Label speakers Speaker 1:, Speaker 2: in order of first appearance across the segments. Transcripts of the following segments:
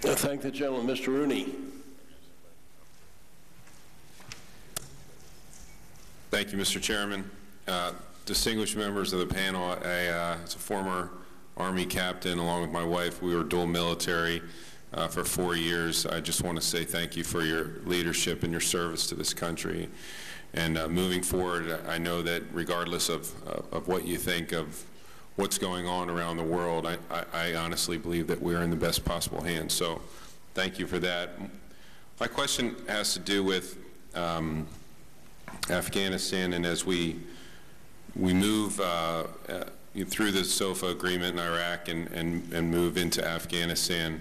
Speaker 1: I thank the gentleman. Mr. Rooney.
Speaker 2: Thank you, Mr. Chairman. Distinguished members of the panel, as a former Army captain, along with my wife, we were dual military for 4 years. I just want to say thank you for your leadership and your service to this country. And moving forward, I know that regardless of what you think of what's going on around the world, I honestly believe that we're in the best possible hands. So thank you for that. My question has to do with Afghanistan, and as we move through the SOFA agreement in Iraq and move into Afghanistan,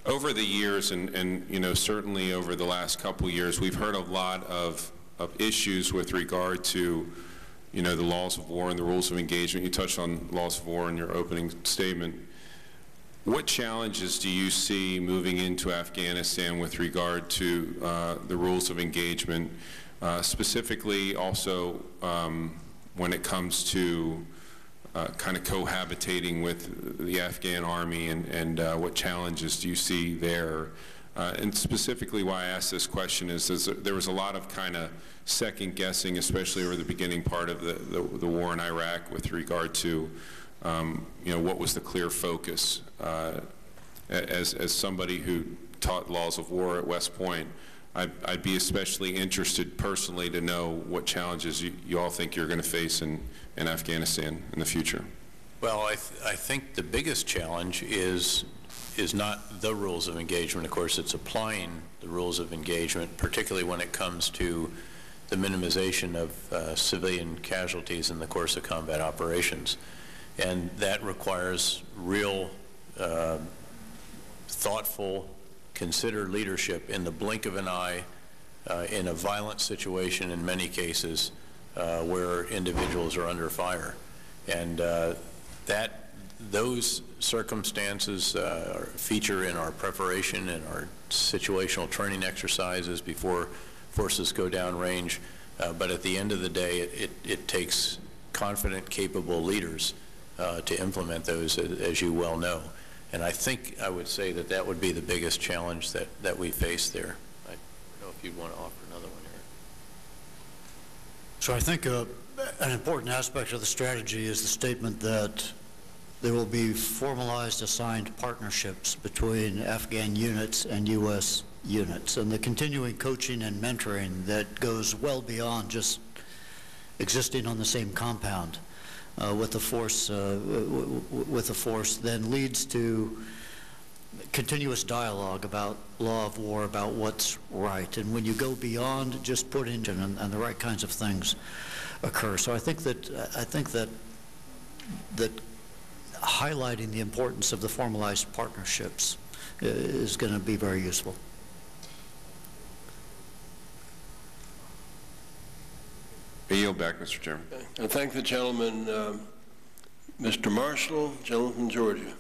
Speaker 2: over the years, and you know, certainly over the last couple years, we've heard a lot of issues with regard to, you know, the laws of war and the rules of engagement. You touched on laws of war in your opening statement. What challenges do you see moving into Afghanistan with regard to the rules of engagement, specifically also when it comes to kind of cohabitating with the Afghan army, and what challenges do you see there? And specifically why I ask this question is there was a lot of kind of second guessing, especially over the beginning part of the war in Iraq, with regard to you know, what was the clear focus. As somebody who taught laws of war at West Point, I'd be especially interested personally to know what challenges you all think you're going to face in Afghanistan in the future.
Speaker 3: Well, I think the biggest challenge is not the rules of engagement. Of course, it's applying the rules of engagement, particularly when it comes to the minimization of civilian casualties in the course of combat operations. And that requires real, thoughtful, considered leadership in the blink of an eye in a violent situation in many cases where individuals are under fire. And those circumstances feature in our preparation and our situational training exercises before forces go downrange. But at the end of the day, it takes confident, capable leaders to implement those, as you well know. And I think I would say that that would be the biggest challenge that we face there. I don't know if you'd want to offer another one here.
Speaker 4: So I think an important aspect of the strategy is the statement that there will be formalized assigned partnerships between Afghan units and U.S. units, and the continuing coaching and mentoring that goes well beyond just existing on the same compound with the force then leads to continuous dialogue about law of war, about what's right. And when you go beyond just putting and the right kinds of things occur. So I think that highlighting the importance of the formalized partnerships is going to be very useful.
Speaker 2: I yield back, Mr. Chairman.
Speaker 1: I thank the gentleman, Mr. Marshall, gentleman from Georgia.